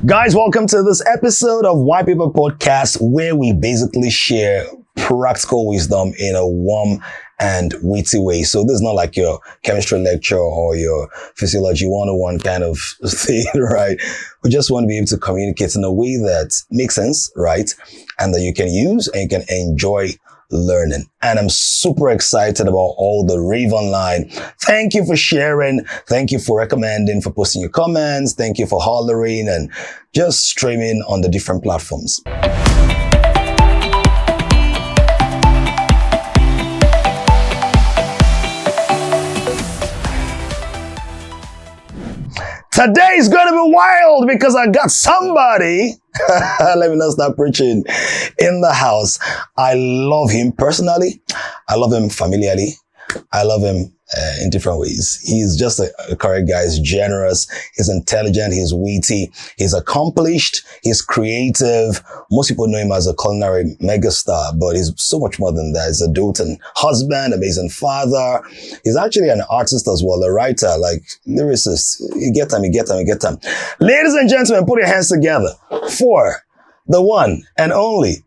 Guys, welcome to this episode of White Paper Podcast, where we basically share practical wisdom in a warm and witty way. So this is not like your chemistry lecture or your physiology 101 kind of thing, right? We just want to be able to communicate in a way that makes sense, right? And that you can use and you can enjoy learning. And I'm super excited about all the rave online. Thank you for sharing. Thank you for recommending, for posting your comments. Thank you for hollering and just streaming on the different platforms. Today is going to be wild because I got somebody, let me not start preaching, in the house. I love him personally. I love him familiarly. I love him in different ways. He's just a correct guy. He's generous. He's intelligent. He's witty. He's accomplished. He's creative. Most people know him as a culinary megastar, but he's so much more than that. He's a doting husband, amazing father. He's actually an artist as well, a writer, like lyricist. You get time. Ladies and gentlemen, put your hands together for the one and only,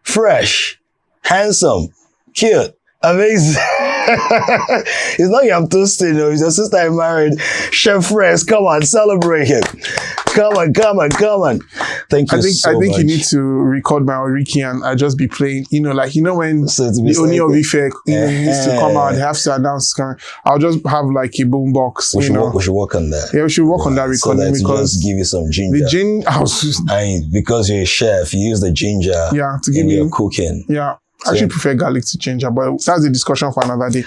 fresh, handsome, cute, amazing. It's not your toasting, you know. It's your sister I married, Chef Fregz. Come on, celebrate him. Come on. Thank you so much. I think you need to record my Oriki and I just be playing, when the Oni of Ife, needs to come out, they have to announce. I'll just have like a boom box. We should work on that. Yeah, we should work on that recording so that because just give you some ginger. Because you're a chef, you use the ginger to give your cooking. Yeah. I actually prefer garlic to ginger, but that's a discussion for another day.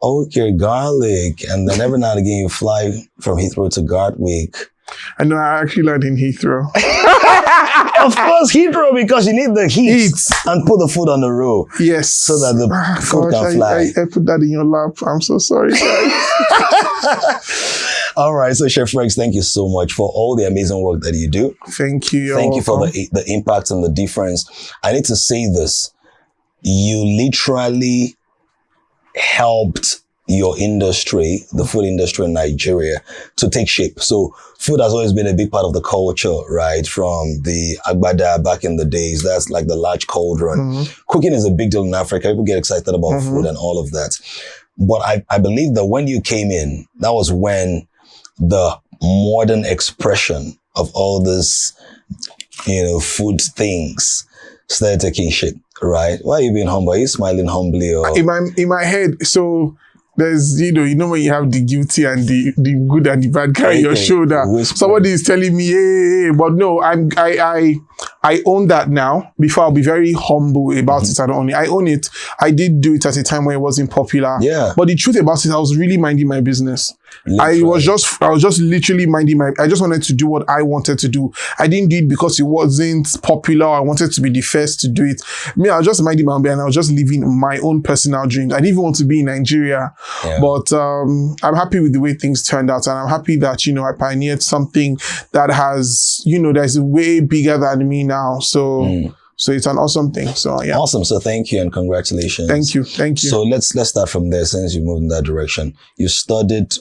Okay, garlic. And then every now and again you fly from Heathrow to Gatwick. I know, I actually learned in Heathrow. Of course, Heathrow, because you need the heat and put the food on the roll. Yes. So that the food can fly. I put that in your lap. I'm so sorry, guys. All right. So Chef Fregz, thank you so much for all the amazing work that you do. Thank you. Thank you for the impact and the difference. I need to say this. You literally helped your industry, the food industry in Nigeria, to take shape. So food has always been a big part of the culture, right? From the agbada back in the days, that's like the large cauldron. Mm-hmm. Cooking is a big deal in Africa. People get excited about food and all of that. But I believe that when you came in, that was when the modern expression of all this, food things started taking shape. Right? Why are you being humble? Are you smiling humbly? Or? In my head, so there's, when you have the guilty and the good and the bad guy on your shoulder. Somebody is telling me, hey, but no, I own that now. Before, I'll be very humble about it. I own it. I did do it at a time when it wasn't popular. Yeah. But the truth about it, I was really minding my business. Literally. I was just literally minding I just wanted to do what I wanted to do. I didn't do it because it wasn't popular. I wanted to be the first to do it. I was just minding my own and I was just living my own personal dreams. I didn't even want to be in Nigeria. Yeah. But I'm happy with the way things turned out. And I'm happy that, I pioneered something that has, that's way bigger than me now. So it's an awesome thing. So yeah. Awesome. So thank you and congratulations. Thank you. So let's start from there since you moved in that direction. You studied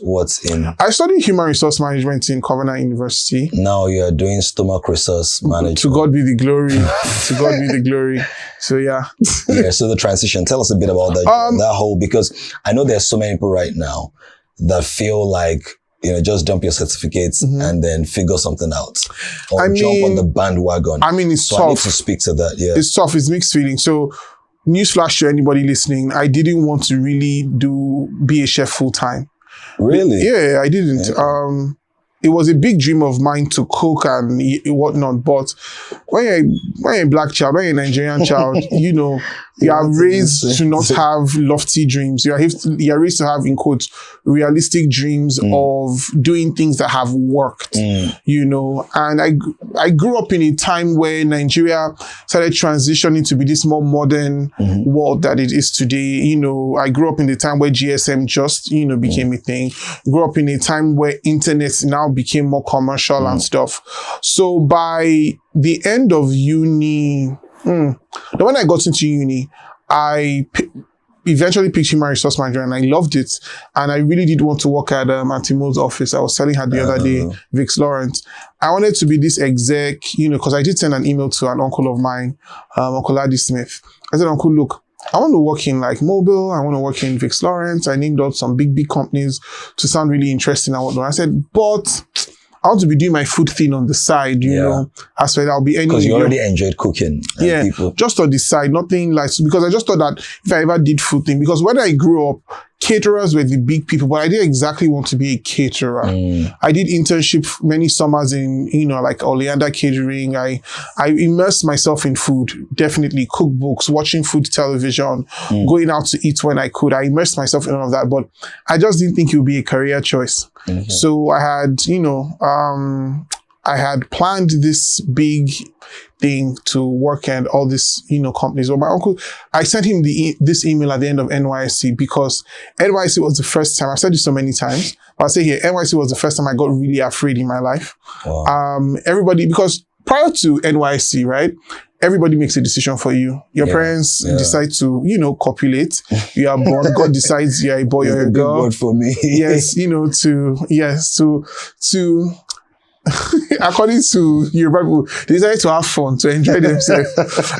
I studied human resource management in Covenant University. Now you are doing stomach resource management. To God be the glory. To God be the glory. So yeah. Yeah. So the transition. Tell us a bit about that whole, because I know there's so many people right now that feel like, just dump your certificates and then figure something out. Or jump on the bandwagon. It's tough. I need to speak to that, yeah. It's tough. It's mixed feelings. So, newsflash to anybody listening, I didn't want to really be a chef full time. Really? Yeah, I didn't. Okay. It was a big dream of mine to cook and whatnot. But when you're a black child, when you're a Nigerian child, you are raised to not have lofty dreams. You are raised to have, in quotes, realistic dreams of doing things that have worked, And I grew up in a time where Nigeria started transitioning to be this more modern world that it is today. I grew up in the time where GSM just, became a thing. Grew up in a time where internet now became more commercial and stuff. So by the end of uni, when I got into uni, eventually picked human resource manager, and I loved it. And I really did want to work at Auntie Mo's office. I was telling her the other day, Vix Lawrence. I wanted to be this exec, because I did send an email to an uncle of mine, Uncle Adi Smith. I said, Uncle, look, I want to work in like mobile. I want to work in Vix Lawrence. I named out some big companies to sound really interesting and whatnot. I said, but I want to be doing my food thing on the side, you know. As well, I'll be any. Because you already enjoyed cooking. Yeah, people. Just on the side, nothing like, because I just thought that if I ever did food thing, because when I grew up, caterers were the big people, but I didn't exactly want to be a caterer. I did internship many summers in, like Oleander Catering. I immersed myself in food, definitely cookbooks, watching food television, going out to eat when I could. I immersed myself in all of that, but I just didn't think it would be a career choice. So I had, I had planned this big thing to work at all these, companies. Well, my uncle, I sent him this email at the end of NYSC because NYSC was the first time, I've said this so many times, but I'll say here, NYSC was the first time I got really afraid in my life. Wow. Everybody, because prior to NYSC, right, everybody makes a decision for you. Your parents decide to, copulate. You are born. God decides you're a boy or a girl. Good word for me. Yes, to according to Yoruba people, they decided to have fun, to enjoy themselves.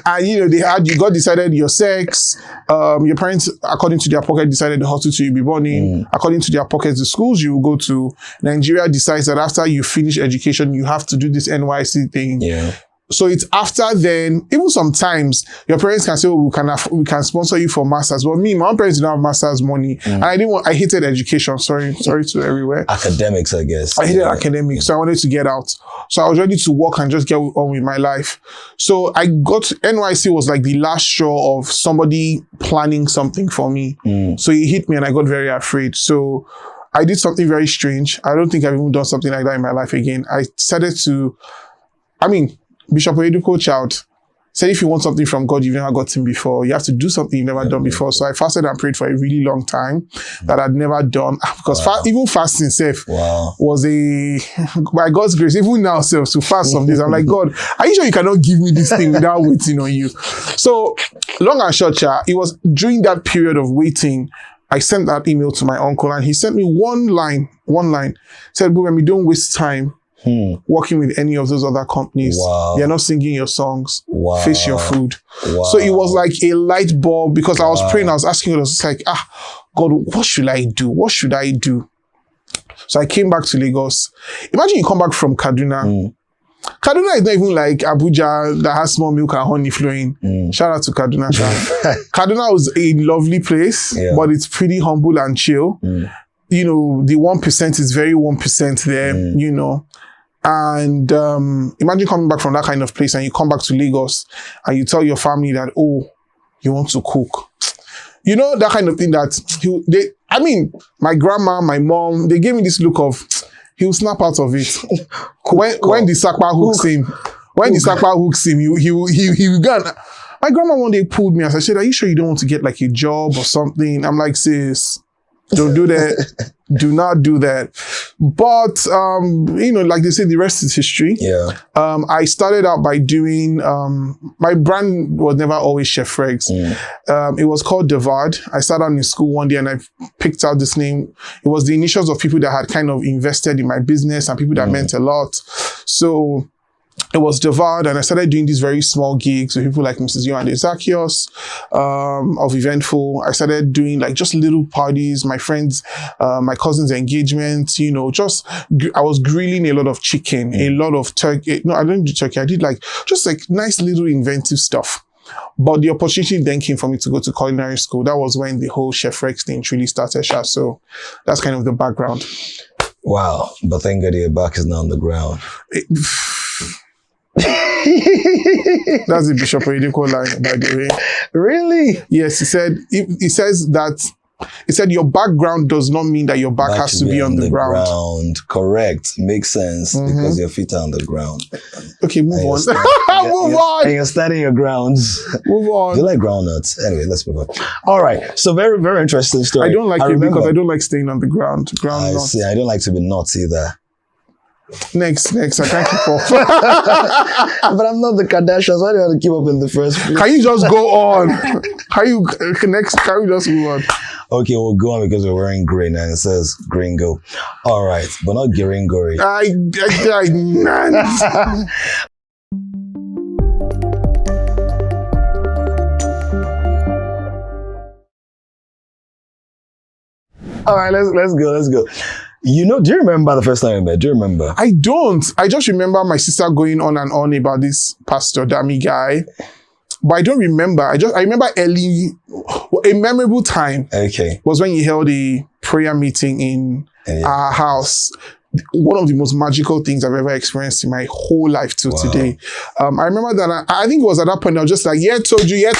And God decided your sex. Your parents, according to their pocket, decided the hospital you'll be born in. According to their pockets, the schools you will go to. Nigeria decides that after you finish education, you have to do this NYC thing. Yeah. So it's after then, even sometimes your parents can say, oh, we can sponsor you for masters. But me, my own parents didn't have masters money. And I hated education. Sorry to everywhere. Academics, I guess. I hated academics. So I wanted to get out. So I was ready to work and just get on with my life. So I got, NYC was like the last straw of somebody planning something for me. So it hit me and I got very afraid. So I did something very strange. I don't think I've even done something like that in my life again. I started to, Bishop Oyedepo Child said, if you want something from God you've never gotten before, you have to do something you've never done before. So I fasted and prayed for a really long time that I'd never done. Because even fasting self was by God's grace, even now self, to fast some days, I'm like, God, are you sure you cannot give me this thing without waiting on you? So long and short, it was during that period of waiting, I sent that email to my uncle and he sent me one line, said, Bubemi, don't waste time working with any of those other companies. They're not singing your songs. Face your food. So it was like a light bulb because I was praying, I was asking God, I was like, God, what should I do? What should I do? So I came back to Lagos. Imagine you come back from Kaduna. Kaduna is not even like Abuja that has small milk and honey flowing. Shout out to Kaduna. Kaduna was a lovely place, but it's pretty humble and chill. The 1% is very 1% there, And imagine coming back from that kind of place and you come back to Lagos and you tell your family that, oh, you want to cook. That kind of thing that my grandma, my mom, they gave me this look of, he'll snap out of it. when the sakpa hooks him, he will go. My grandma one day pulled me and I said, are you sure you don't want to get like a job or something? I'm like, sis, don't do that. Do not do that. But, like they say, the rest is history. I started out by doing, my brand was never always Chef Fregz. It was called Devard. I sat down in school one day and I picked out this name. It was the initials of people that had kind of invested in my business and people that meant a lot. So it was Devard, and I started doing these very small gigs with people like Mrs. Yohande Zacchaeus of Eventful. I started doing like just little parties, my friends, my cousin's engagements, I was grilling a lot of chicken, a lot of turkey. No, I didn't do turkey. I did just nice little inventive stuff. But the opportunity then came for me to go to culinary school. That was when the whole Chef Fregz thing truly started. So that's kind of the background. Wow. But thank God your back is not on the ground. That's the Bishop Oyedepo line, by the way. Really? Yes, he said your background does not mean that your back has to be on the ground. Correct. Makes sense because your feet are on the ground. Okay, move on. Move on. And you're standing your grounds. Move on. Do you like groundnuts? Anyway, let's move on. All right. So very, very interesting story. I don't like it because I don't like staying on the ground. I see. I don't like to be nuts either. Next. I can't keep up. But I'm not the Kardashians. Why do you want to keep up in the first place? Can you just go on? Can you just move on? Okay, we'll go on because we're wearing green and it says gringo. All right, but not gringory. All right, let's go. You know, do you remember the first time we met? Do you remember? I don't. I just remember my sister going on and on about this Pastor Dami guy. But I don't remember. I remember early, a memorable time. Okay. Was when he held a prayer meeting in our house. One of the most magical things I've ever experienced in my whole life till today. I remember that I think it was at that point I was just like, told you. You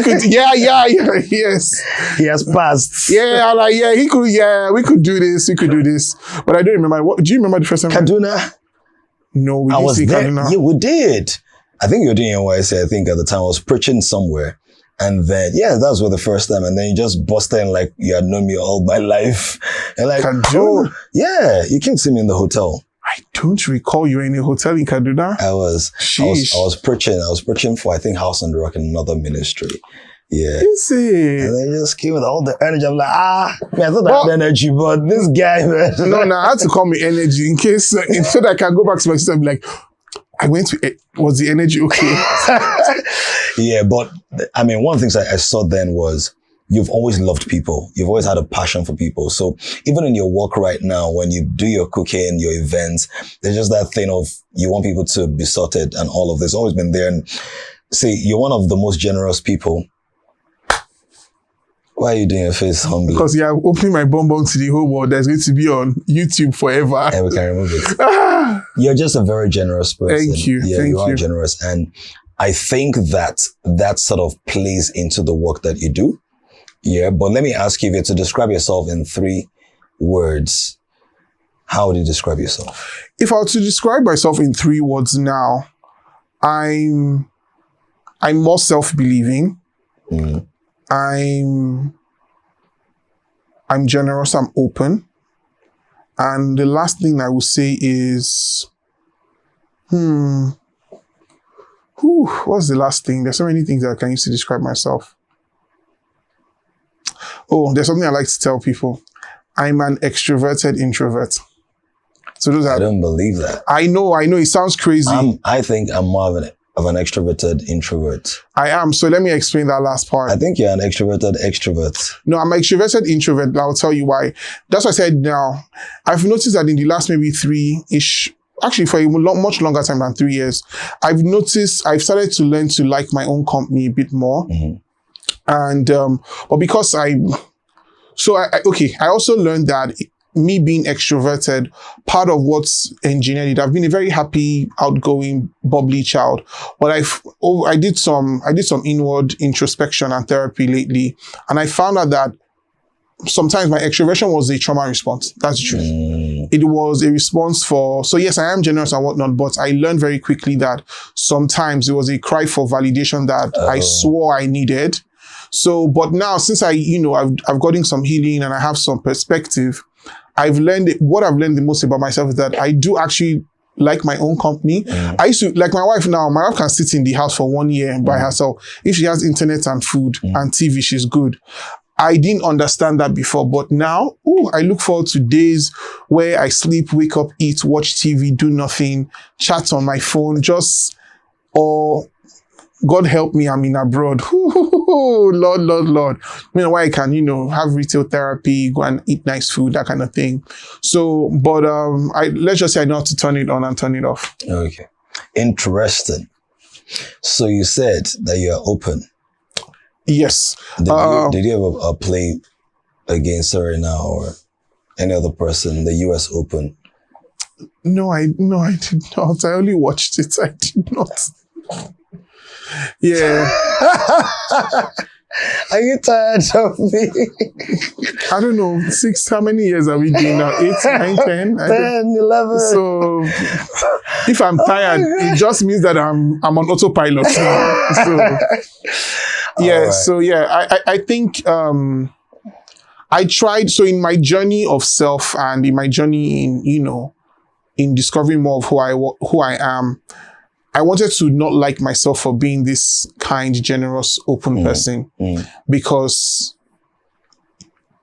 could, yes. He has passed. Yeah, I'm like, he could, we could do this. But I don't remember. Do you remember the first time? Kaduna? No, we didn't see Kaduna. Yeah, we did. I think you were doing NYC, I think at the time I was preaching somewhere. And then, that was the first time. And then you just busted in like you had known me all my life. And like, Kaduna? You came to see me in the hotel. I don't recall you in a hotel in Kaduna. I was preaching. I was preaching for, I think, House on the Rock in another ministry. Yeah. Is it? And then you just came with all the energy. I'm like, man, I thought I had energy, but this guy, man. No, I had to call me energy in case, so that I can go back to my sister and be like, I went to, was the energy okay? Yeah, but I mean, one of the things I saw then was you've always loved people. You've always had a passion for people. So even in your work right now, when you do your cooking, your events, there's just that thing of you want people to be sorted and all of this. Always been there. And see, you're one of the most generous people. Why are you doing your face humbly? Because I'm opening my bonbon to the whole world. That's going to be on YouTube forever. And we can remove it. You're just a very generous person. Thank you. Yeah, you are generous. And I think that sort of plays into the work that you do. Yeah, but let me ask you, if you had to describe yourself in 3 words, how would you describe yourself? If I were to describe myself in 3 words now, I'm more self-believing. I'm generous, I'm open. And the last thing I will say is, what's the last thing? There's so many things that I can use to describe myself. Oh, there's something I like to tell people. I'm an extroverted introvert. So those are. I don't believe that. I know. It sounds crazy. I think I'm more of an extroverted introvert. I am. So let me explain that last part. I think you're an extroverted extrovert. No, I'm an extroverted introvert. I'll tell you why. That's what I said now. I've noticed that in the last maybe 3-ish, actually for a much longer time than 3 years, I've started to learn to like my own company a bit more. And, but because I also learned that me being extroverted, part of what's engineered it. I've been a very happy, outgoing, bubbly child, but I did some inward introspection and therapy lately, and I found out that sometimes my extroversion was a trauma response. That's the truth. It was a response so yes, I am generous and whatnot, but I learned very quickly that sometimes it was a cry for validation that I swore I needed. So, but now since I've gotten some healing and I have some perspective, what I've learned the most about myself is that I do actually like my own company. I used to, like my wife now, my wife can sit in the house for 1 year by herself. If she has internet and food and TV, she's good. I didn't understand that before, but now, I look forward to days where I sleep, wake up, eat, watch TV, do nothing, chat on my phone, or God help me, I'm in abroad. Lord. Meanwhile, I can, have retail therapy, go and eat nice food, that kind of thing. So, but let's just say I know how to turn it on and turn it off. Okay. Interesting. So you said that you're open. Yes. Did you ever play against Serena or any other person, the US Open? No, I did not. I only watched it. I did not. Yeah. Are you tired of me? I don't know. 6, how many years are we doing now? 8, 9, 10? 10, 11. So if I'm tired, it just means that I'm on autopilot now. So yeah, right. So yeah, I think I tried, so in my journey of self and in my journey in, in discovering more of who I am, I wanted to not like myself for being this kind, generous, open person, because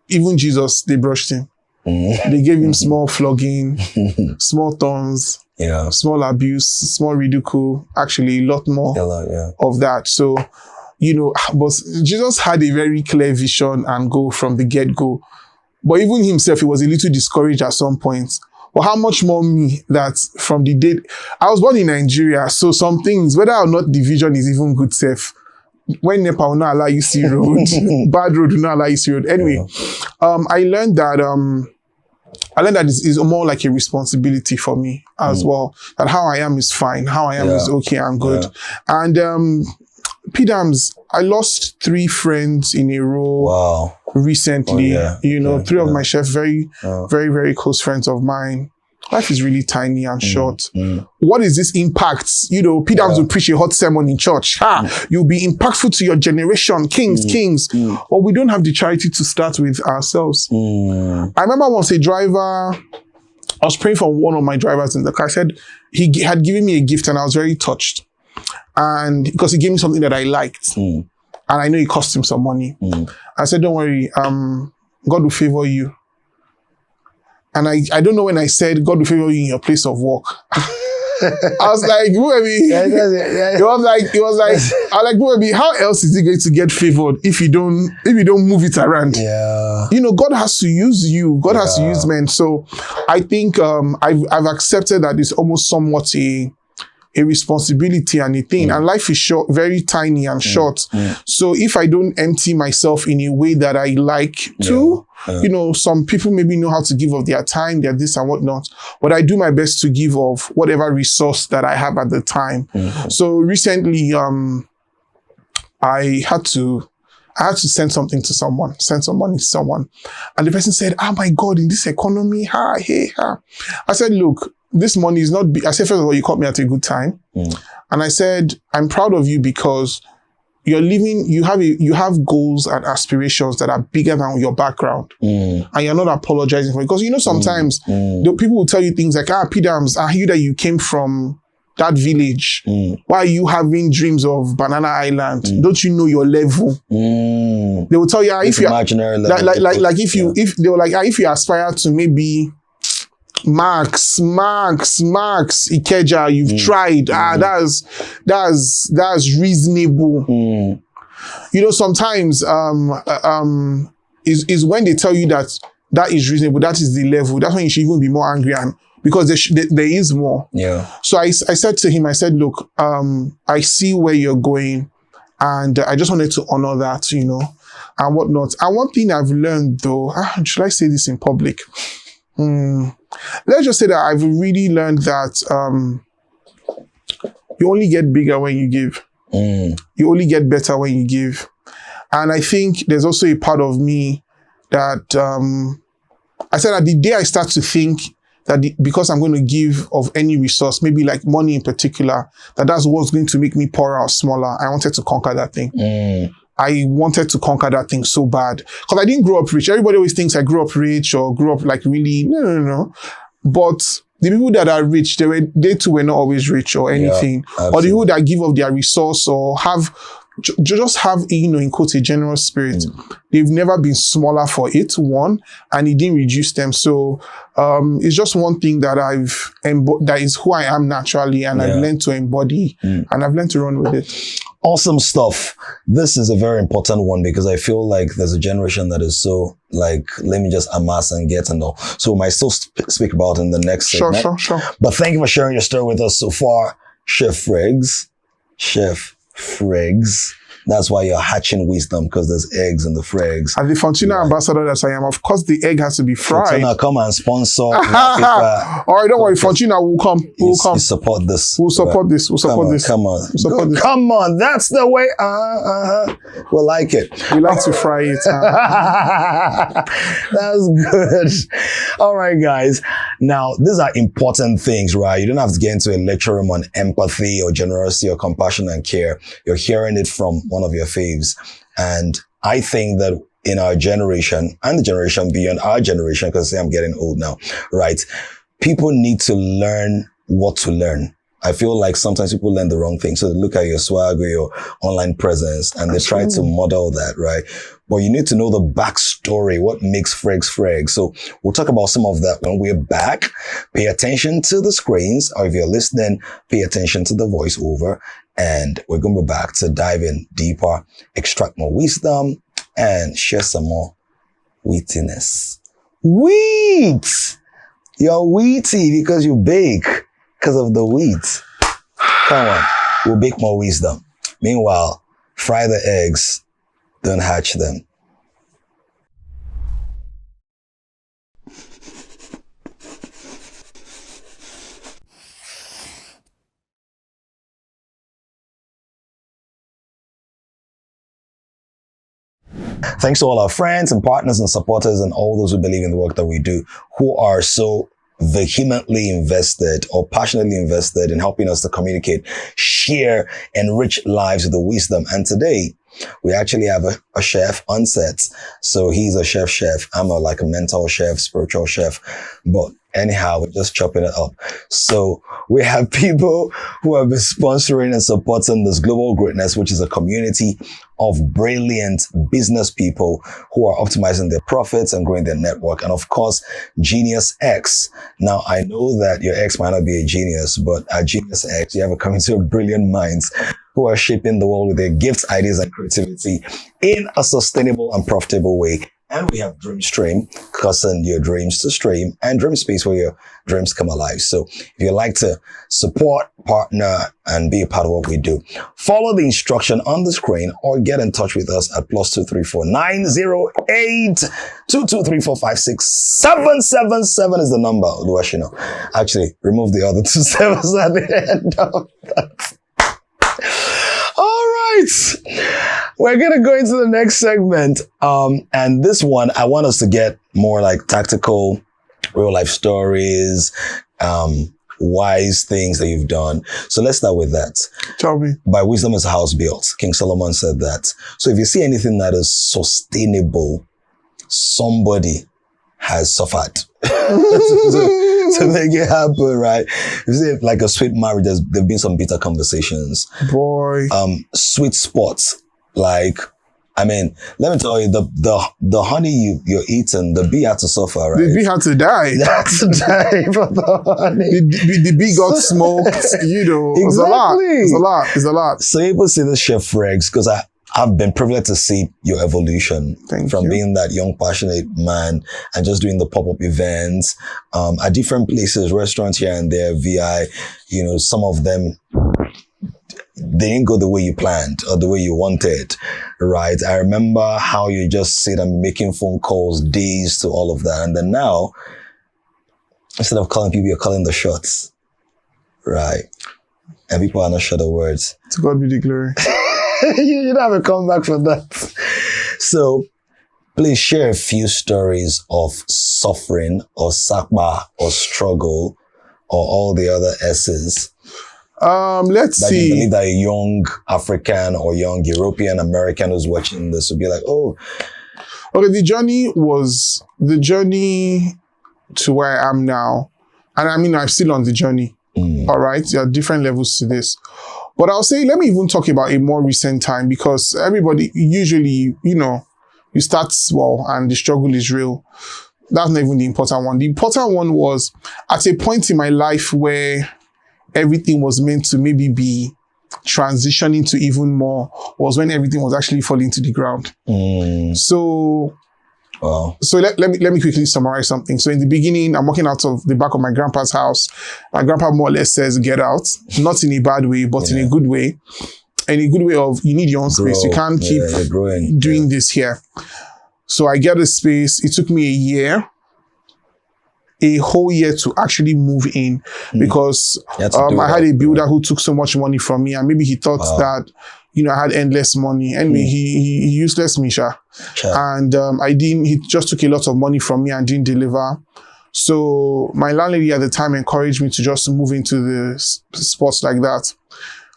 even Jesus, they brushed him. They gave him small flogging, small thorns, small abuse, small ridicule, actually a lot more of that. So, but Jesus had a very clear vision and goal from the get-go. But even himself, he was a little discouraged at some point. But how much more me, that from the day I was born in Nigeria, so some things, whether or not the vision is even good safe, when NEPA will not allow you see road, bad road will not allow you see road. Anyway, I learned that it's more like a responsibility for me as well. That how I am is fine, how I am is okay and good. And P-Dams, I lost 3 friends in a row recently. Three of my chefs, very, very close friends of mine. Life is really tiny and short. What is this impact? P-Dams will preach a hot sermon in church. You'll be impactful to your generation, kings. But we don't have the charity to start with ourselves. I remember once a driver, I was praying for one of my drivers in the car. I said, he had given me a gift and I was very touched. And because he gave me something that I liked. And I know it cost him some money. I said, don't worry, God will favor you. And I don't know when I said God will favor you in your place of work. I was like, it was like, how else is he going to get favored if you don't move it around? God has to use you. God has to use men. So I think I've accepted that it's almost somewhat a responsibility and a thing. And life is short, very tiny and short. So if I don't empty myself in a way that I like to, some people maybe know how to give of their time, their this and whatnot, but I do my best to give of whatever resource that I have at the time. So recently, I had to send something to someone, send some money to someone. And the person said, oh my God, in this economy, I said, look, this money is not, I said, first of all, you caught me at a good time. And I said, I'm proud of you because you're living, you have goals and aspirations that are bigger than your background. And you're not apologizing for it. Because sometimes the people will tell you things like, P-Dams, I hear that you came from that village. Why are you having dreams of Banana Island? Don't you know your level? They will tell you, if you imaginary level. If they were like, if you aspire to maybe Max, Ikeja, you've tried. That's reasonable. Sometimes is when they tell you that is reasonable, that is the level. That's when you should even be more angry, and because there is more. So I said to him, I said, look, I see where you're going, and I just wanted to honor that, and whatnot. And one thing I've learned though, should I say this in public? Let's just say that I've really learned that you only get bigger when you give. You only get better when you give. And I think there's also a part of me that I said that the day I start to think that because I'm going to give of any resource, maybe like money in particular, that's what's going to make me poorer or smaller, I wanted to conquer that thing. I wanted to conquer that thing so bad. Because I didn't grow up rich. Everybody always thinks I grew up rich or grew up like really, no. But the people that are rich, they too were not always rich or anything. Or the people that give of their resource or just have, in quotes, a generous spirit. They've never been smaller for it, one, and it didn't reduce them. So it's just one thing that that is who I am naturally, and I've learned to embody, and I've learned to run with it. Awesome stuff. This is a very important one because I feel like there's a generation that is so like, let me just amass and get and all. So we might still speak about in the next segment. Sure. But thank you for sharing your story with us so far, Chef Fregz. Chef Fregz. That's why you're hatching wisdom, because there's eggs in the Fregz. As the Fortuna ambassador that I am, of course the egg has to be fried. Fortuna, come and sponsor. All right, don't worry. Fortuna will come. We'll come. You support this. We'll support this. Come on. Come on. That's the way. We'll like it. We like to fry it. That's good. All right, guys. Now, these are important things, right? You don't have to get into a lecture room on empathy or generosity or compassion and care. You're hearing it from one of your faves. And I think that in our generation and the generation beyond our generation, because I'm getting old now, right? people need to learn what to learn. I feel like sometimes people learn the wrong thing. So they look at your swag or your online presence and they try to model that, right? But you need to know the backstory, what makes Fregz. So we'll talk about some of that when we're back. Pay attention to the screens, or if you're listening, pay attention to the voiceover. And we're going to be back to dive in deeper, extract more wisdom, and share some more wheatiness. Wheat! You're wheaty because you bake. Because of the wheat. Come on, we'll bake more wisdom. Meanwhile, fry the eggs, don't hatch them. Thanks to all our friends and partners and supporters and all those who believe in the work that we do, who are so vehemently invested or passionately invested in helping us to communicate, share, enrich lives with the wisdom. And today, we actually have a chef on set. So he's a chef. I'm like a mental chef, spiritual chef. But anyhow, we're just chopping it up. So we have people who have been sponsoring and supporting this Global Greatness, which is a community of brilliant business people who are optimizing their profits and growing their network. And of course, Genius X. Now, I know that your X might not be a genius, but at Genius X, you have a community of brilliant minds who are shaping the world with their gifts, ideas, and creativity in a sustainable and profitable way. And we have Dreamstream, causing your dreams to stream, and Dream Space, where your dreams come alive. So if you'd like to support, partner, and be a part of what we do, follow the instruction on the screen or get in touch with us at +234 908 223456 is the number. Actually, remove the other 2 sevens at the end of that. All right. We're going to go into the next segment. And this one, I want us to get more like tactical, real life stories, wise things that you've done. So let's start with that. Tell me. By wisdom is a house built. King Solomon said that. So if you see anything that is sustainable, somebody has suffered to make it happen, right? You see, like a sweet marriage, there've been some bitter conversations. Boy. Sweet spots. Like, I mean, let me tell you, the honey you're eating, the bee had to suffer, right? The bee had to die. They had to die for the honey. The bee got smoked, you know. Exactly. It's a lot. So you will see this Chef Fregz, because I've been privileged to see your evolution from being that young, passionate man and just doing the pop-up events at different places, restaurants here and there, VI, you know, some of them, they didn't go the way you planned or the way you wanted, right? I remember how you just sit and making phone calls, days to all of that. And then now, instead of calling people, you're calling the shots, right? And people are not sure the words. To God be the glory. You don't have a comeback for that. So please share a few stories of suffering or sakba or struggle or all the other S's. Let's see. You believe that a young African or young European American who's watching this would be like, oh. Okay, the journey to where I am now. And I mean, I'm still on the journey. All right. There are different levels to this. But I'll say, let me even talk about a more recent time, because everybody usually, you know, you start small and the struggle is real. That's not even the important one. The important one was at a point in my life where everything was meant to maybe be transitioning to even more, was when everything was actually falling to the ground. So let me quickly summarize something. So in the beginning, I'm walking out of the back of my grandpa's house. My grandpa more or less says, get out. Not in a bad way, but in a good way. In a good way of, you need your own space. You can't keep doing this here. So I get a space. It took me a whole year to actually move in, because I had a builder who took so much money from me, and maybe he thought that, you know, I had endless money. Anyway, he useless me, and he just took a lot of money from me and didn't deliver. So my landlady at the time encouraged me to just move into the spots like that.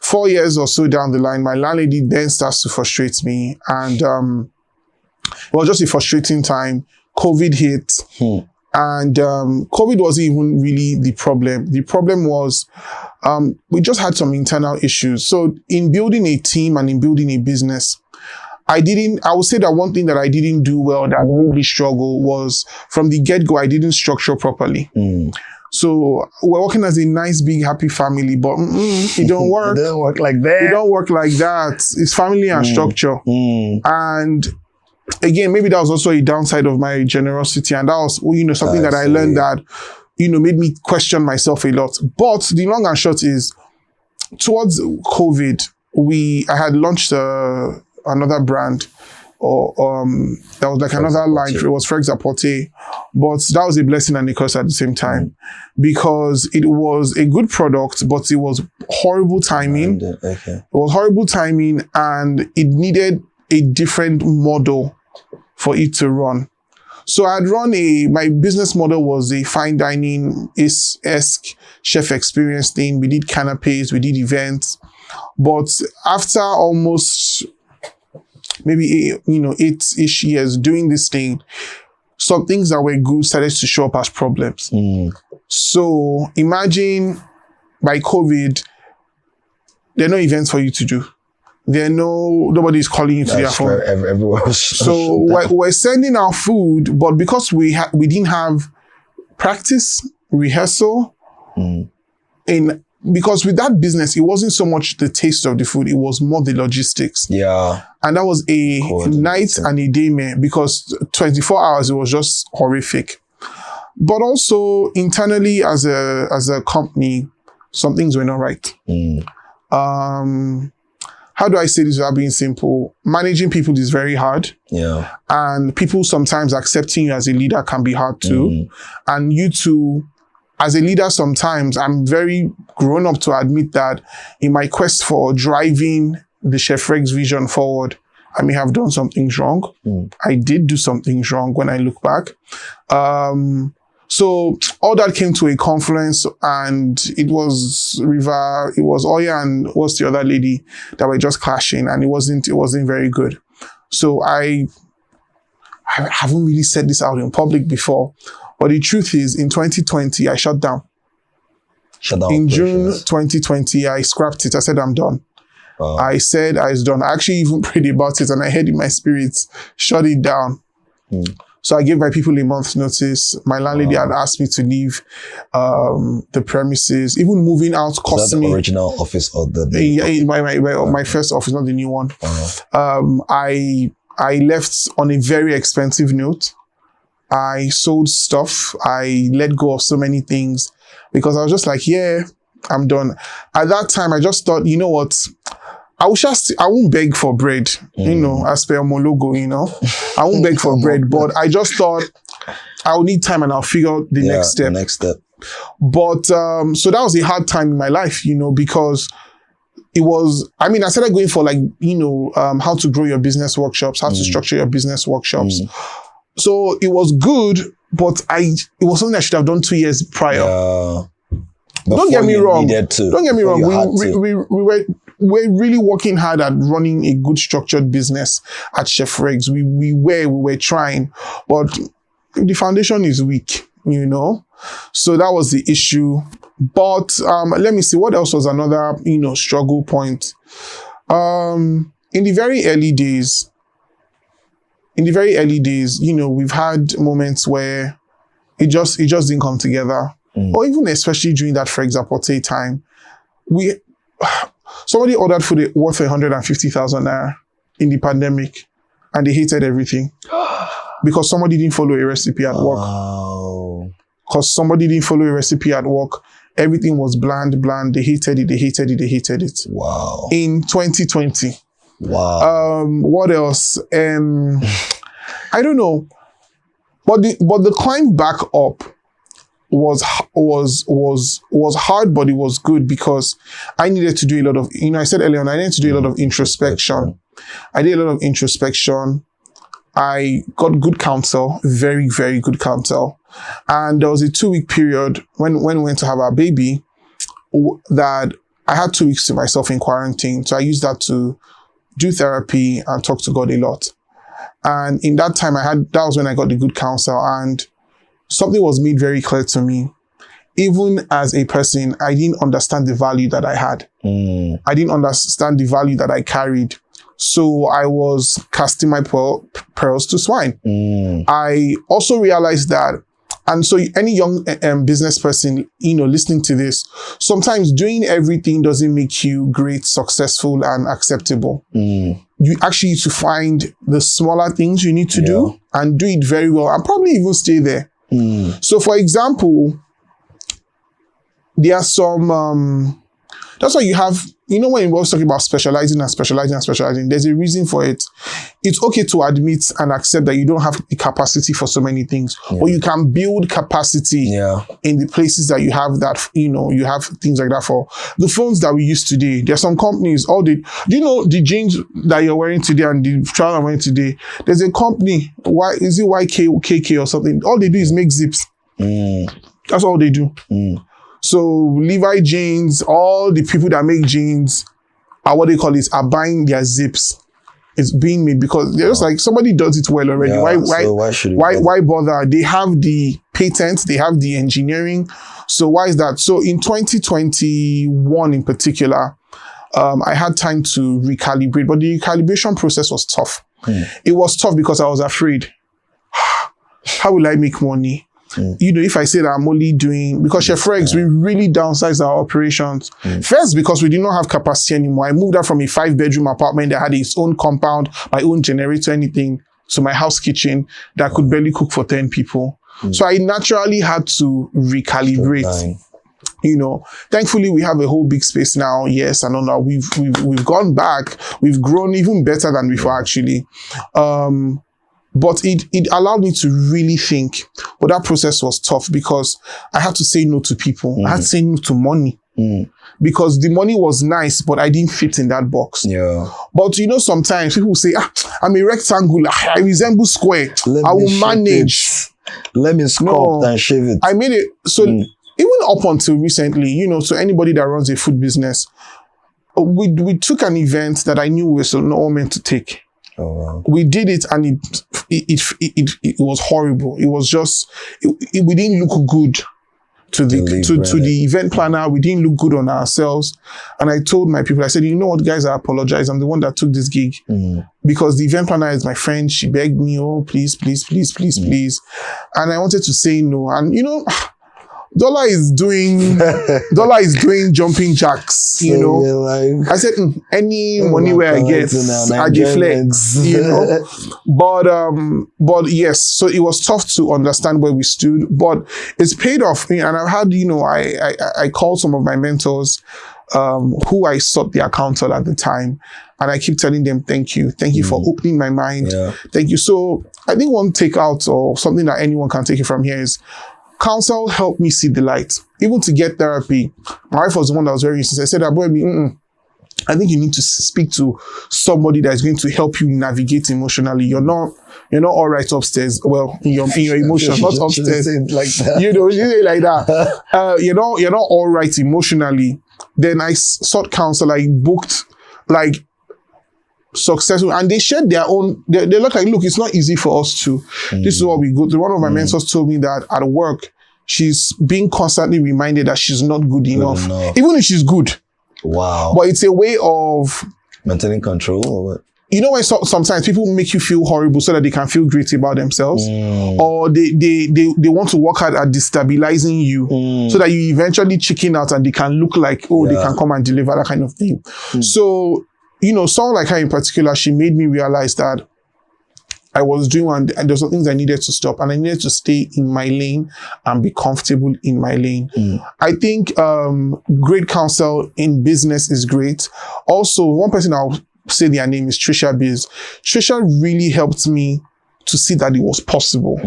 4 years or so down the line, my landlady then starts to frustrate me, and it was just a frustrating time. COVID hit. And COVID wasn't even really the problem. The problem was we just had some internal issues. So in building a team and in building a business, I would say that one thing that I didn't do well, that made me struggle, was from the get-go, I didn't structure properly. So we're working as a nice, big, happy family, but it don't work. It don't work like that. It don't work like that. It's family and structure. And again, maybe that was also a downside of my generosity. And that was, something that I learned that, made me question myself a lot. But the long and short is, towards COVID, I had launched another brand, that was like another line. It was Fregz Aporte, but that was a blessing and a curse at the same time, because it was a good product, but it was horrible timing. It was horrible timing, and it needed a different model for it to run. So I'd run my business model was a fine dining-esque chef experience thing. We did canapes, we did events, but after almost maybe 8-ish years doing this thing, some things that were good started to show up as problems. So imagine by COVID, there are no events for you to do. Nobody's calling you to their phone. Everywhere. So we're sending our food, but because we didn't have practice, rehearsal, because with that business, it wasn't so much the taste of the food, it was more the logistics. Yeah. And that was a night and a day, man, because 24 hours, it was just horrific. But also internally as a company, some things were not right. How do I say this without being simple? Managing people is very hard. Yeah. And people sometimes accepting you as a leader can be hard too. And you too, as a leader, sometimes I'm very grown up to admit that in my quest for driving the Chef Fregz vision forward, I may have done some things wrong. I did do some things wrong when I look back. So all that came to a confluence, and it was River, it was Oya, and what's the other lady that were just clashing, and it wasn't very good. So I haven't really said this out in public before, but the truth is, in 2020, I shut down. In June 2020, I scrapped it. I said, I'm done. I said I was done. I actually even prayed about it, and I heard in my spirit, shut it down. So I gave my people a month's notice. My landlady had asked me to leave the premises, even moving out cost me. The original office or my first office, not the new one. I left on a very expensive note. I sold stuff. I let go of so many things because I was just like, yeah, I'm done. At that time, I just thought, you know what? I won't beg for bread, as per my logo, I won't beg for bread, but I just thought I'll need time and I'll figure out the next step. But, so that was a hard time in my life, because it was, I started going for how to grow your business workshops, how to structure your business workshops. So it was good, but it was something I should have done 2 years prior. Don't get me wrong. We're really working hard at running a good structured business at Chef Fregz. We were trying, but the foundation is weak, So that was the issue. But let me see, what else was another, struggle point? In the very early days, we've had moments where it just didn't come together. Or even especially during that Fregz Aporte time, somebody ordered food worth 150,000 naira in the pandemic, and they hated everything because somebody didn't follow a recipe at work. Everything was bland. They hated it. Wow. In 2020. Wow. What else? I don't know. But the climb back up was hard, but it was good because I needed to do a lot of, I said earlier on, I needed to do a lot of introspection. I did a lot of introspection. I got good counsel, very, very good counsel. And there was a 2-week period when we went to have our baby that I had 2 weeks to myself in quarantine. So I used that to do therapy and talk to God a lot. And in that time that was when I got the good counsel. And something was made very clear to me. Even as a person, I didn't understand the value that I had. I didn't understand the value that I carried. So I was casting my pearls to swine. I also realized that, and so any young business person, listening to this, sometimes doing everything doesn't make you great, successful, and acceptable. You actually need to find the smaller things you need to do and do it very well, and probably even stay there. So for example, there are some, that's why you have, when we're always talking about specializing, there's a reason for it. It's okay to admit and accept that you don't have the capacity for so many things, but you can build capacity in the places that you have that, you have things like that for. The phones that we use today, there's some companies, do you know the jeans that you're wearing today and the trousers I'm wearing today? There's a company, is it YKK or something? All they do is make zips. That's all they do. So Levi jeans, all the people that make jeans are are buying their zips. It's being made because they're just like, somebody does it well already. Why bother? They have the patents, they have the engineering. So why is that? So in 2021 in particular, I had time to recalibrate, but the recalibration process was tough. It was tough because I was afraid. How will I make money? If I say that I'm only doing, because Chef Fregz, we really downsized our operations. First, because we did not have capacity anymore. I moved out from a 5-bedroom apartment that had its own compound, my own generator, anything, to my house kitchen that could barely cook for 10 people. So I naturally had to recalibrate. Thankfully we have a whole big space now. Yes, and now we've gone back. We've grown even better than before, actually. But it allowed me to really think. But that process was tough because I had to say no to people. I had to say no to money. Because the money was nice, but I didn't fit in that box. But sometimes people say, I'm a rectangle, I resemble square. I will manage. Let me sculpt and shave it. I made it. So even up until recently, so anybody that runs a food business, we took an event that I knew we were not meant to take. Oh, wow. We did it and it was horrible. It was just, we didn't look good to the event planner. We didn't look good on ourselves. And I told my people, I said, you know what, guys, I apologize. I'm the one that took this gig because the event planner is my friend. She begged me, oh, please. And I wanted to say no. And Dollar is doing jumping jacks, I said, any money where I get, I deflect, But yes, so it was tough to understand where we stood, but it's paid off. And I've had, I called some of my mentors, who I sought their counsel at the time. And I keep telling them, thank you for opening my mind. Thank you. So I think one takeout or something that anyone can take it from here is, counsel helped me see the light. Even to get therapy, my wife was the one that was very insistent. I said, I think you need to speak to somebody that is going to help you navigate emotionally. You're not all right upstairs. Well, in your emotions, not upstairs. Like that. Like that. You're not all right emotionally. Then I sought counsel. I booked successful, and they shared their own. They look like, look, it's not easy for us to. This is what we go through. One of my mentors told me that at work, she's being constantly reminded that she's not good enough, even if she's good. Wow! But it's a way of maintaining control, or what? When sometimes people make you feel horrible so that they can feel great about themselves, or they want to work hard at destabilizing you so that you eventually chicken out and they can look like, they can come and deliver, that kind of thing. So. Someone like her in particular, she made me realize that I was doing one, and there's some things I needed to stop, and I needed to stay in my lane and be comfortable in my lane. I think great counsel in business is great. Also, one person I'll say their name is Trisha Biz. Trisha really helped me to see that it was possible.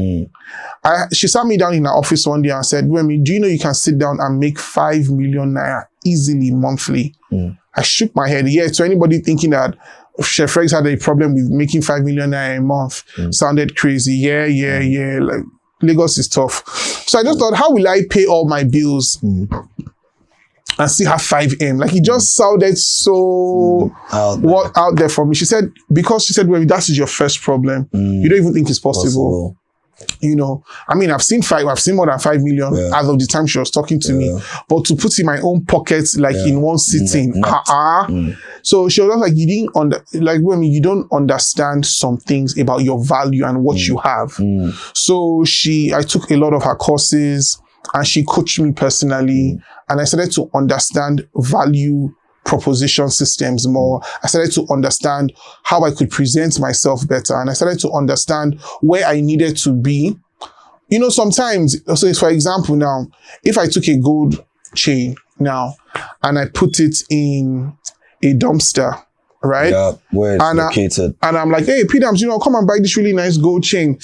She sat me down in her office one day and said, Wemi, do you know you can sit down and make 5 million naira easily monthly? I shook my head. Yeah, to anybody thinking that Chef Fregz had a problem with making 5 million naira a month, sounded crazy. Yeah. Like, Lagos is tough. So I just thought, how will I pay all my bills and still have 5M? Like, it just sounded so out there for me. She said, well, that is your first problem. You don't even think it's possible. You know, I mean, I've seen more than 5 million as of the time she was talking to me. But to put in my own pocket, like in one sitting, So she was like, you don't understand some things about your value and what you have. So I took a lot of her courses and she coached me personally. And I started to understand value proposition systems more. I started to understand how I could present myself better. And I started to understand where I needed to be. You know, sometimes, so for example, now, if I took a gold chain now and I put it in a dumpster, right? Yeah, where it's located. And I'm like, hey, P-Dams, come and buy this really nice gold chain.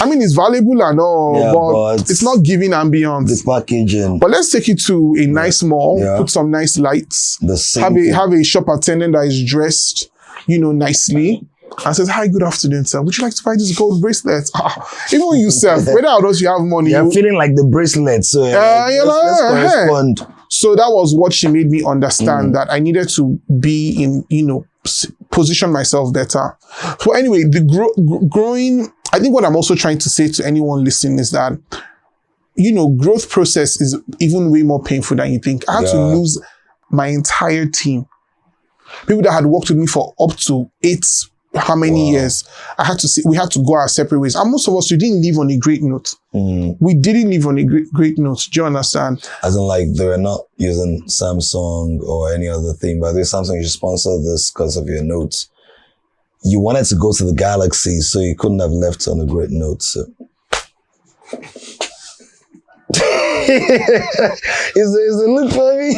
I mean, it's valuable and all, but it's not giving ambience. The packaging. But let's take it to a nice mall, put some nice lights, have a shop attendant that is dressed, nicely, and says, hi, good afternoon, sir. Would you like to buy this gold bracelet? Even yourself, whether or not you have money. You're feeling like the bracelet. So let's correspond. So that was what she made me understand, that I needed to be in, position myself better. So anyway, the growing, I think what I'm also trying to say to anyone listening is that, growth process is even way more painful than you think. I had to lose my entire team. People that had worked with me for up to 8 how many years. We had to go our separate ways. And most of us, we didn't live on a great note. We didn't live on a great note. Do you understand? As in, like, they were not using Samsung or any other thing, but this Samsung, you sponsor this because of your notes. You wanted to go to the galaxy, so you couldn't have left on a great note. So. is it look for me?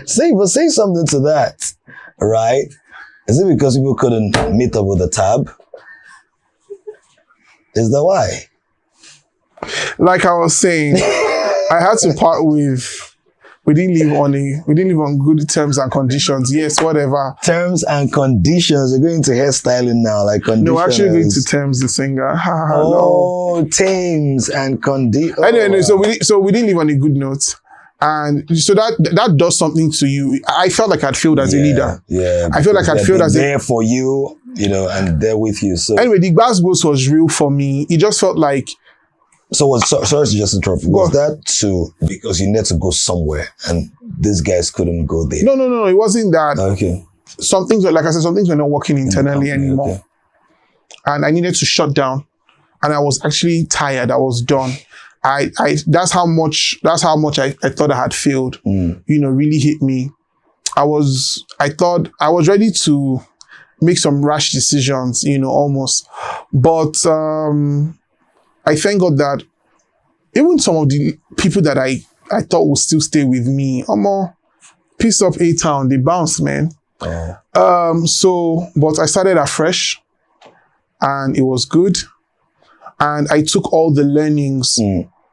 Say something to that, right? Is it because people couldn't meet up with the tab? Is that why? Like I was saying, I had to part with. We didn't live on good terms and conditions. Yes, whatever. Terms and conditions. You're going to hairstyling now, like conditions. No, actually going to Terms, the singer. No. Terms and conditions. Anyway, so we didn't live on a good note. And so that does something to you. I felt like I'd failed as a leader. Yeah. I feel like I'd failed as there for you, and there with you. So anyway, the Gbasgbos was real for me. It just felt like. So sorry to just interrupt. Was that because you needed to go somewhere and these guys couldn't go there? No. It wasn't that. Okay. Some things were not working internally anymore. Okay. And I needed to shut down. And I was actually tired. I was done. That's how much I thought I had failed. Really hit me. I thought I was ready to make some rash decisions, almost. But I thank God that even some of the people that I thought would still stay with me, piece of A-Town, they bounced, man. But I started afresh and it was good. And I took all the learnings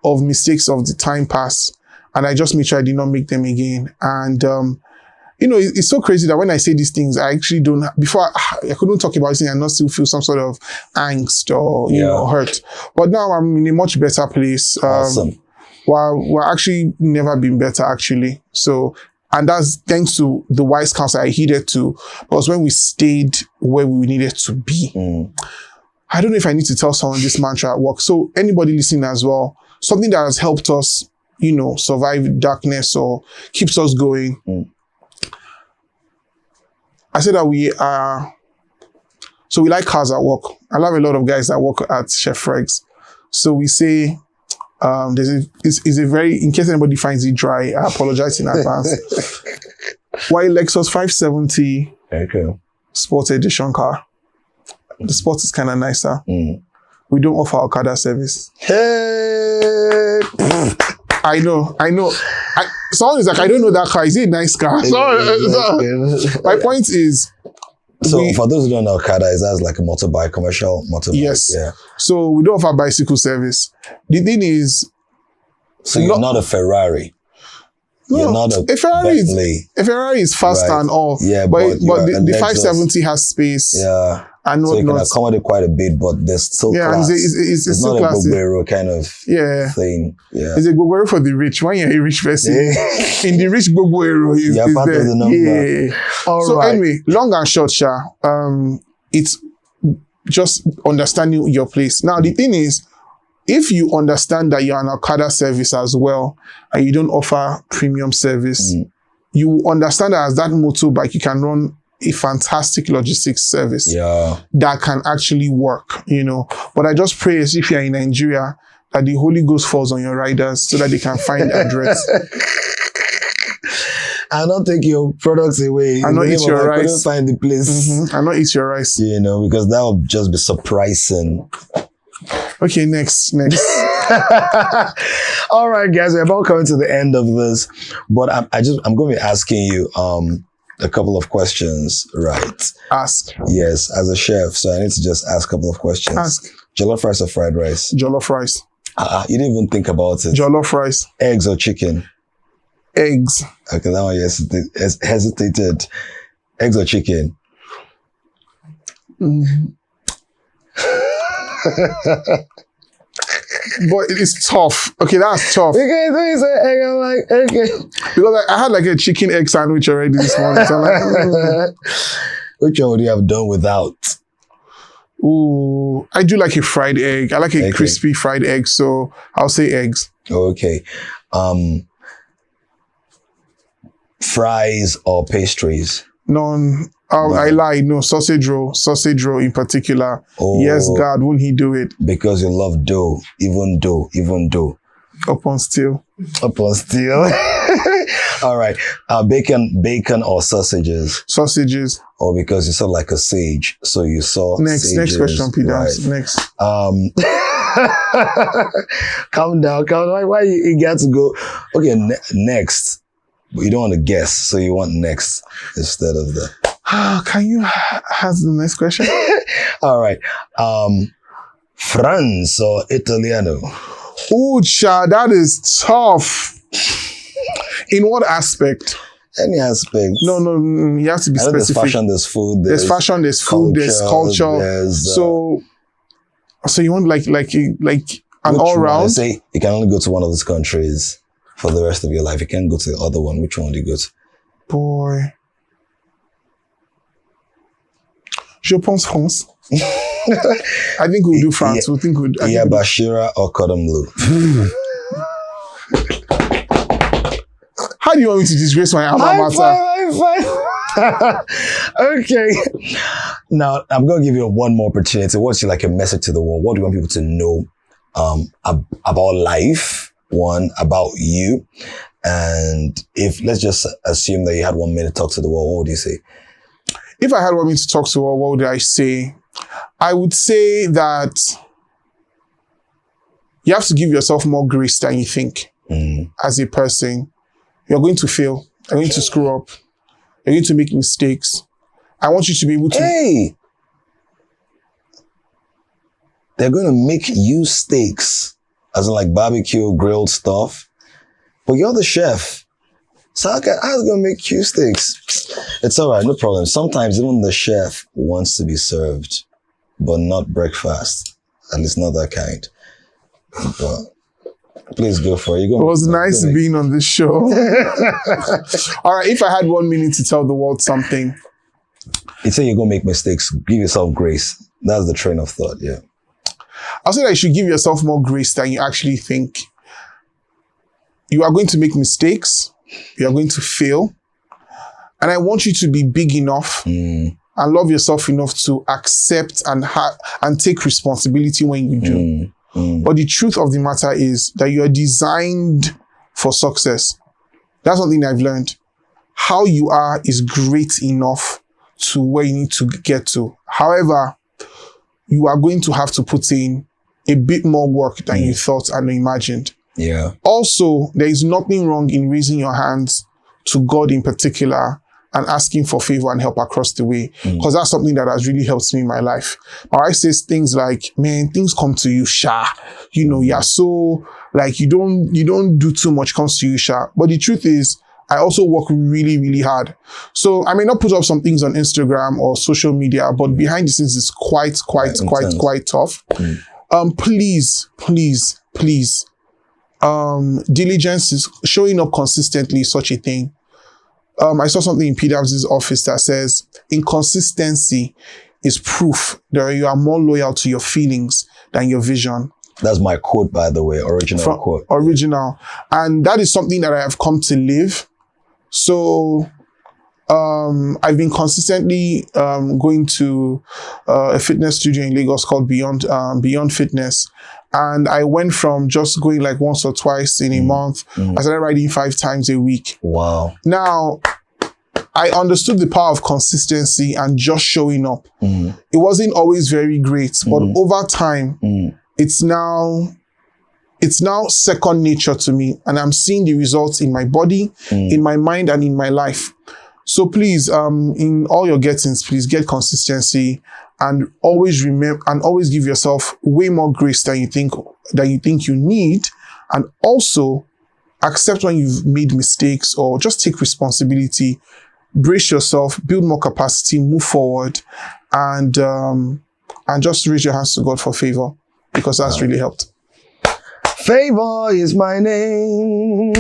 of mistakes of the time past and I just made sure I did not make them again. And, it's so crazy that when I say these things, I actually don't, before I couldn't talk about this and not still feel some sort of angst or, hurt. But now I'm in a much better place. Awesome. We're actually never been better, actually. So, and that's thanks to the wise counsel I heeded to, because when we stayed where we needed to be. I don't know if I need to tell someone this mantra at work. So anybody listening as well, something that has helped us, survive darkness or keeps us going. I said that we like cars at work. I love a lot of guys that work at Chef Fregz. So we say, it's a very, in case anybody finds it dry, I apologize in advance. Why Lexus 570 Sport Edition car. The Sport is kind of nicer. We don't offer Okada service. Hey! I know. Someone is like, I don't know that car. Is it a nice car? My point is... for those who don't know, Okada is like a motorbike, commercial motorbike. Yes. Yeah. So we don't offer bicycle service. The thing is... So you're not a Ferrari. No, you're not a Bentley. A Ferrari is fast and all. Yeah, but the 570 has space. Yeah. And so you can accommodate quite a bit, but there's still class. It's still not classy. a Gbogbero kind of thing. Yeah. It's a Gbogbero for the rich. When you're a rich person, in the rich Gbogbero is part of the number. Yeah. All right. Anyway, long and short, it's just understanding your place. Now, the thing is, if you understand that you're an Okada service as well, and you don't offer premium service, you understand that as that motorbike, you can run a fantastic logistics service that can actually work, But I just pray as if you're in Nigeria, that the Holy Ghost falls on your riders so that they can find the address. I'll not take your products away. I'll not eat your rice. I couldn't find the place. I'll not eat your rice. Because that would just be surprising. Okay, next. All right, guys, we're about coming to the end of this, but I'm going to be asking you a couple of questions, right? Ask. Yes, as a chef, so I need to just ask a couple of questions. Ask. Jollof rice or fried rice? Jollof rice. You didn't even think about it. Jollof rice. Eggs or chicken? Eggs. Okay, that one hesitated. Eggs or chicken? But it's tough. Okay, that's tough. Okay, so you say egg, I'm like, okay. Because I had like a chicken egg sandwich already this morning. So I'm like, Which one would you have done without? Ooh, I do like a fried egg. I like a crispy fried egg, so I'll say eggs. Okay. Fries or pastries? None. I lied. No, sausage roll in particular. Oh, yes, God, won't he do it? Because you love dough, even dough. Upon steel. All right. Bacon or sausages? Sausages. Or because you saw like a sage, so you saw Next question, Peter. Right. Next. Calm down. Why you got to go? Okay, next. But you don't want to guess, so you want next instead of the. Can you ask the next question? All right. France or Italiano? Ooh, cha, that is tough. In what aspect? Any aspect. No, you have to be specific. There's fashion, there's food. There's fashion, there's food, there's culture. So you want like an all round? Say you can only go to one of these countries for the rest of your life. You can't go to the other one. Which one do you go to? Boy. Je pense France. I think we'll do France. Bashira or Cordon Bleu? How do you want me to disgrace my alma mater? High five. Okay. Now, I'm going to give you one more opportunity. What's like a message to the world? What do you want people to know about life? One, about you. And let's just assume that you had 1 minute to talk to the world, what would you say? If I had 1 minute to talk to the world, what would I say? I would say that you have to give yourself more grace than you think as a person. You're going to fail. You're going to screw up. You're going to make mistakes. I want you to be able to... Hey! They're going to make you steaks, as in like barbecue, grilled stuff. But you're the chef. So I was going to make you steaks. It's all right, no problem. Sometimes even the chef wants to be served, but not breakfast. At least not that kind. But please go for it. It was nice being on this show. All right, if I had 1 minute to tell the world something. You say you're going to make mistakes. Give yourself grace. That's the train of thought, yeah. I'll say that you should give yourself more grace than you actually think. You are going to make mistakes. You are going to fail. And I want you to be big enough and love yourself enough to accept and take responsibility when you do. But the truth of the matter is that you are designed for success. That's something I've learned. How you are is great enough to where you need to get to. However, you are going to have to put in a bit more work than you thought and imagined. Yeah. Also, there is nothing wrong in raising your hands to God in particular and asking for favor and help across the way. Because that's something that has really helped me in my life. My wife says things like, man, things come to you, sha. You know, you're so, like, you don't do too much comes to you, sha. But the truth is, I also work really, really hard. So I may not put up some things on Instagram or social media, but behind the scenes it's quite tough. Please. Diligence is showing up consistently, such a thing. I saw something in PW's office that says inconsistency is proof that you are more loyal to your feelings than your vision. That's my quote, by the way, original quote. Original. And that is something that I have come to live. So I've been consistently going to a fitness studio in Lagos called Beyond Fitness. And I went from just going like once or twice in a month. I started riding 5 times a week. Wow. Now, I understood the power of consistency and just showing up. It wasn't always very great, but over time, it's now second nature to me. And I'm seeing the results in my body, in my mind, and in my life. So please, in all your gettings, please get consistency and always remember and always give yourself way more grace than you think you need. And also accept when you've made mistakes or just take responsibility, brace yourself, build more capacity, move forward, and just raise your hands to God for favor, because that's really helped. Favor is my name.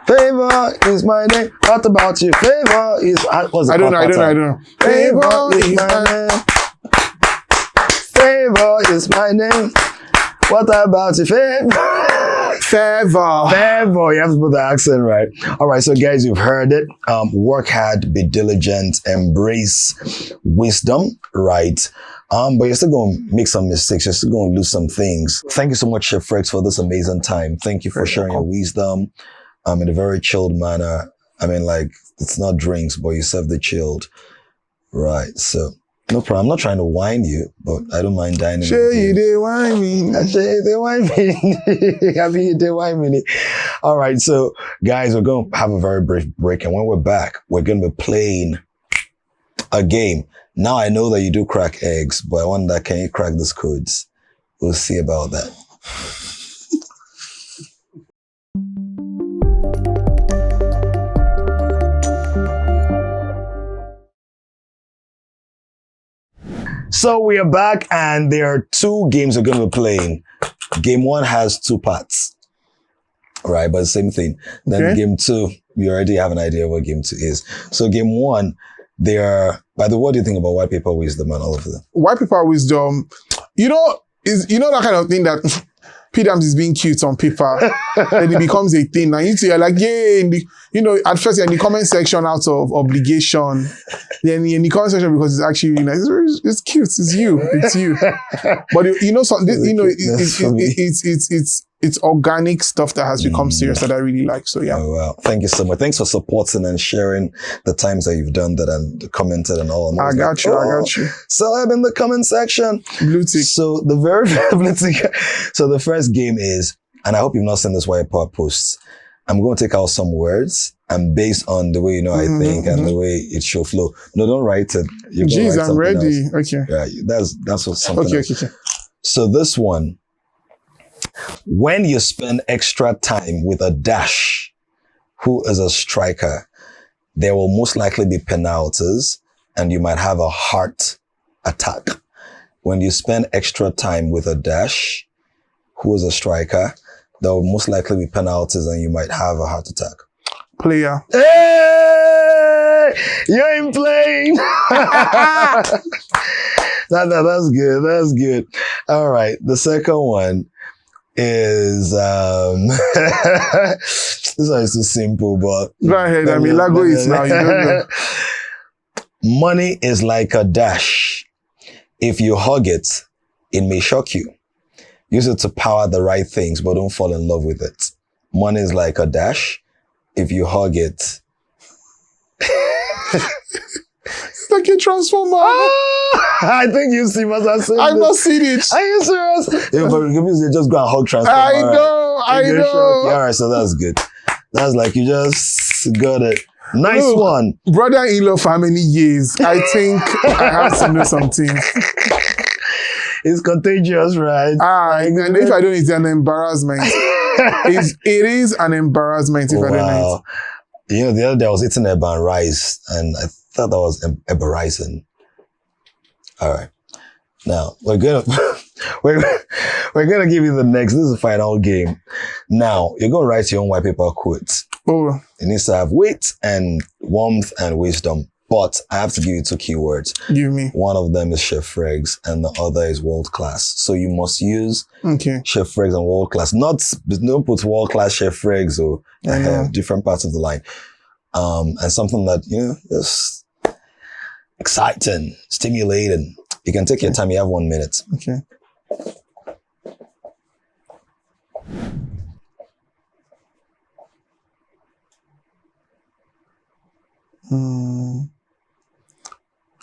Favor is my name. What about you? Favor is... I don't know. Favor is my name. Favor is my name. What about you? Favor. You have to put the accent right. All right, so guys, you've heard it. Work hard, be diligent, embrace wisdom, right? But you're still going to make some mistakes. You're still going to lose some things. Thank you so much, Chef Fregz, for this amazing time. Thank you for sharing your wisdom in a very chilled manner. I mean, like, it's not drinks, but you serve the chilled. Right, so... No problem. I'm not trying to whine you, but I don't mind dining. Sure, you did whine me. Sure, they whine me. I mean, they whine me. All right. So, guys, we're going to have a very brief break. And when we're back, we're going to be playing a game. Now, I know that you do crack eggs, but I wonder, can you crack these codes? We'll see about that. So we are back, and there are 2 games we're going to be playing. Game 1 has 2 parts, right? But the same thing. Then Game 2, you already have an idea of what Game 2 is. So Game 1, they are... By the way, what do you think about white paper wisdom and all of that? White paper wisdom, that kind of thing that P-Dams is being cute on paper, then it becomes a thing. Now you're like, yay, at first you're in the comment section out of obligation. Then in the comment section because it's actually really nice. It's cute. It's you. But it's organic stuff that has become serious that I really like. So yeah. Oh, wow. Thank you so much. Thanks for supporting and sharing the times that you've done that and commented and all. And I got you. Celeb in the comment section. Blue tick. So the the first game is, and I hope you've not seen this white part posts. I'm going to take out some words, and based on the way I think and the way it should flow. No, don't write it. Jeez, I'm ready. Else. Okay. Yeah, that's what something. Okay. So this one, when you spend extra time with a dash, who is a striker, there will most likely be penalties, and you might have a heart attack. When you spend extra time with a dash, who is a striker, there will most likely be penalties and you might have a heart attack. Player. Hey! You ain't playing! That's good. That's good. All right. The second one is, this one is too simple, but... Go ahead. I mean, Lago is now. You don't know. Money is like a dash. If you hug it, it may shock you. Use it to power the right things, but don't fall in love with it. Money is like a dash. If you hug it... It's like a transformer. I think you see what I'm saying. I've not seen it. Are you serious? Yeah, but you just go and hug transformer. I know. All right, so that's good. That's like you just got it. Nice one. Brother-in-law for how many years? I think I have to know something. It's contagious, right? And if I don't, it's an embarrassment. It is an embarrassment if I don't know it. The other day I was eating eba and rice, and I thought that was embarrassing. All right. Now, we're gonna give you the next. This is the final game. Now, you're gonna write your own white paper quotes. Oh. It needs to have weight and warmth and wisdom But I have to give you two keywords. Give me. One of them is Chef Fregz and the other is world class. So you must use Chef Fregz and world class. Don't put world class Chef Fregz or different parts of the line. And something that, is exciting, stimulating. You can take your time. You have 1 minute. Okay.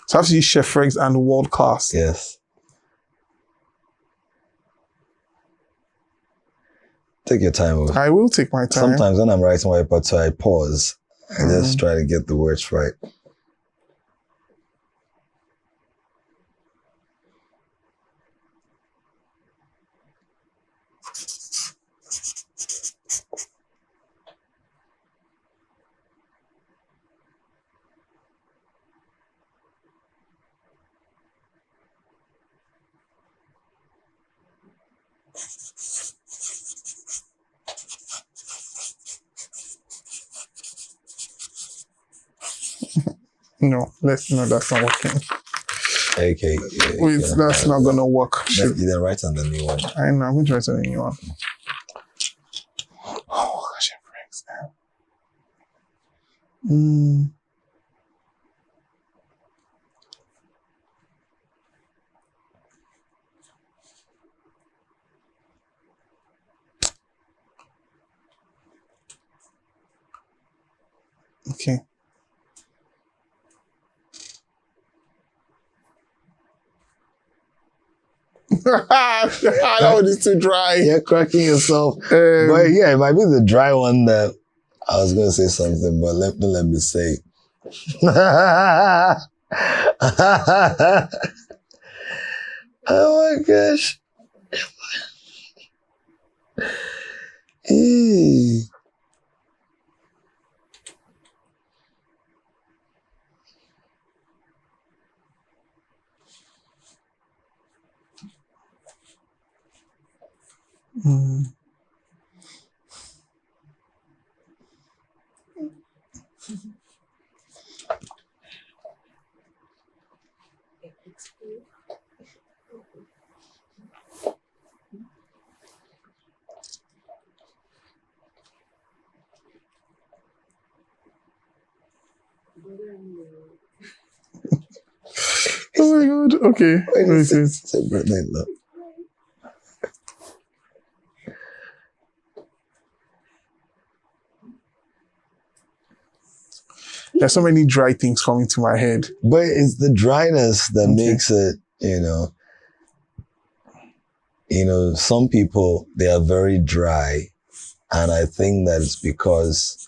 So I have to use Chef Fregz and world class. Yes. Take your time. I will take my time. Sometimes when I'm writing whiteboard, so I pause and just try to get the words right. No, that's not working. Okay. Wait, that's not gonna work. You didn't write on the new one. I know, I'm going to write on the new one. Oh, Chef Fregz. Okay. That one is too dry. You're cracking yourself. But yeah, it might be the dry one that I was going to say something, but let me say. Oh my gosh. Oh my god. Okay. It's a birthday look. There's so many dry things coming to my head. But it's the dryness that makes it, some people, they are very dry. And I think that it's because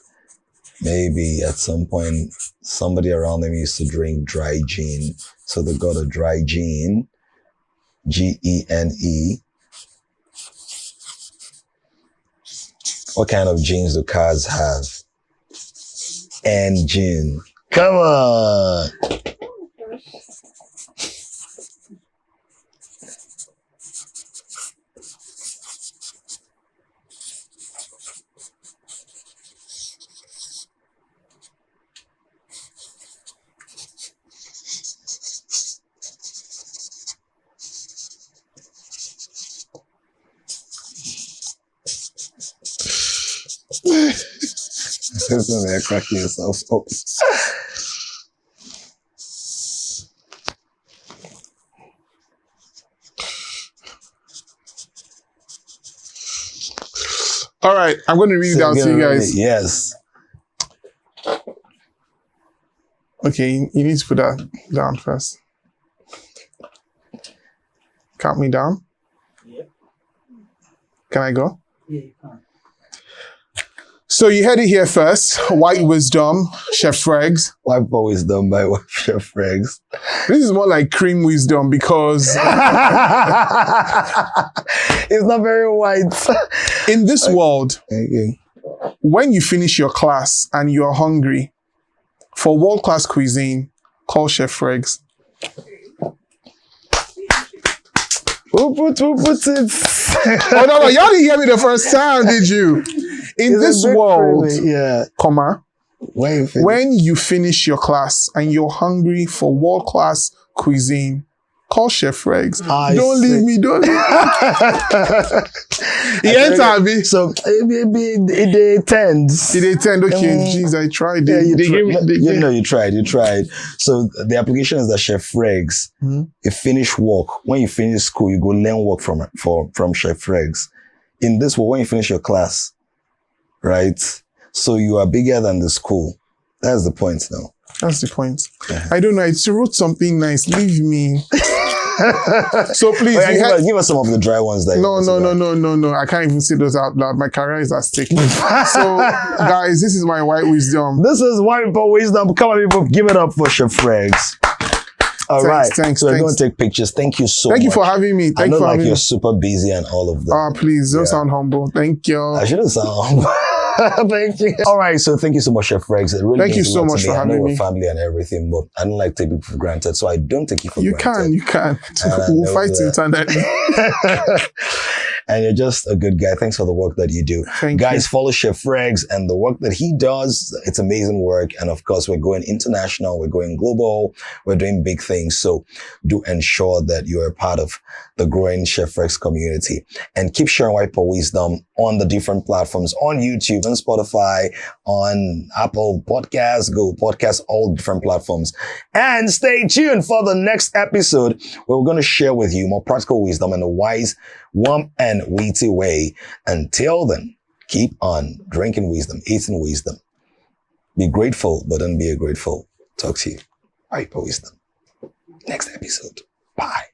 maybe at some point, somebody around them used to drink dry gin. So they got a dry gene, Gene. What kind of genes do cars have? Engine. Come on. You're cracking yourself up. All right, I'm going to read it out to you guys. Yes. Okay, you need to put that down first. Count me down. Yeah. Can I go? Yeah, you can. So you heard it here first. White wisdom, Chef Fregz. White wisdom by Chef Fregz. This is more like cream wisdom because it's not very white. in this world, Okay. when you finish your class and you're hungry for world-class cuisine, call Chef Fregz. Who put it? Oh no, y'all didn't hear me the first time, did you? In this world, When you finish your class and you're hungry for world-class cuisine, call Chef Fregz. Don't leave me. He enter me. So it tends. It tend. Okay, jeez, I tried. You tried. So the application is that Chef Fregz. You finish work. When you finish school, you go learn work from Chef Fregz. In this work, when you finish your class, right? So you are bigger than the school. That's the point now. That's the point. I don't know. I wrote something nice. Leave me. So please, give us some of the dry ones that No. I can't even say those out loud. My career is at stake. So, guys, this is my white wisdom. This is white people wisdom. Come on, people, give it up for Chef Fregz. All right. Thanks. So we're going to take pictures. Thank you so much. Thank you for having me. I know you're super busy and all of that. Please, don't sound humble. Thank you. I shouldn't sound humble. Thank you. All right, so thank you so much, Chef Fregz. It really thank you so much for having me. I know we're family and everything, but I don't like to take people for granted, so I don't take you for granted. You can. We'll fight internally. And you're just a good guy. Thanks for the work that you do. Guys, follow Chef Fregz and the work that he does. It's amazing work. And of course, we're going international. We're going global. We're doing big things. So do ensure that you're a part of the growing Chef Fregz community. And keep sharing white people wisdom on the different platforms, on YouTube, on Spotify, on Apple Podcasts, Google Podcasts, all different platforms. And stay tuned for the next episode where we're going to share with you more practical wisdom in a wise, warm, and witty way. Until then, keep on drinking wisdom, eating wisdom. Be grateful, but don't be a grateful. Talk to you. White people wisdom. Next episode. Bye.